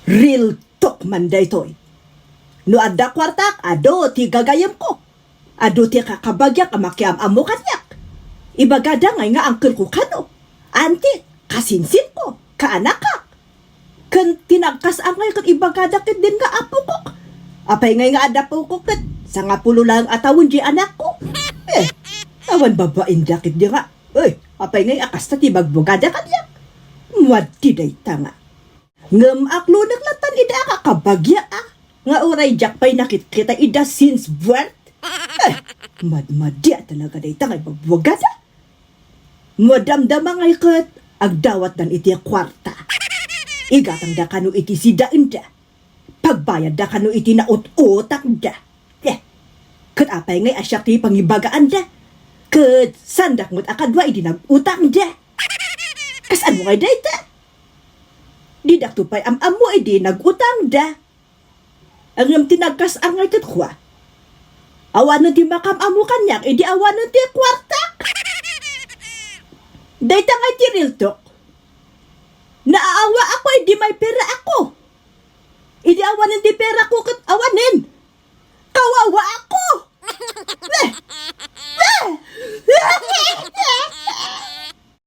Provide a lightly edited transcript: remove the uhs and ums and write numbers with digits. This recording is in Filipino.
Real talk man daytoy. No adda kwartak, ado ti gagayam ko. Ado ti kakabagyak amakiam amo kanyak. Ibagada ngay nga angkel ko kano. Anti, kasinsin ko, kaanakak. Kan tinagkas angay kat ibagada kit din nga apo ko. Apay ngay nga ada po ko kat sa nga pulo lang atawon di anak ko. Awan babain dakit di nga. Apay ngay akas na ti bagbugada kanyak. Muad ti day tanga. Ngem aklo naglatan ida kakabagya nga uray jakpay nakit kita ida since birth. Madmadya talaga day tanga bagbugada. Madamdama ngay kat agdawat dan iti kwarta. Igatang da kano iti si daenda. Pagbayad da kano iti naut-utak da. Kat apay ngay asyak ti pangibagaan da. Kat sandak mo't akadwa iti nag-utang da. Kas ano ngay da ita? Didak tupay am-amo iti nag-utang da. Ang tinagkas ang ngay kwa. Awanan ti makam-amo kanyak, iti awanan ti kwartak. Dayta ngay ti real talk. Naaawa ako, hindi may pera ako. Idi awanin ti pera ko kat awanin.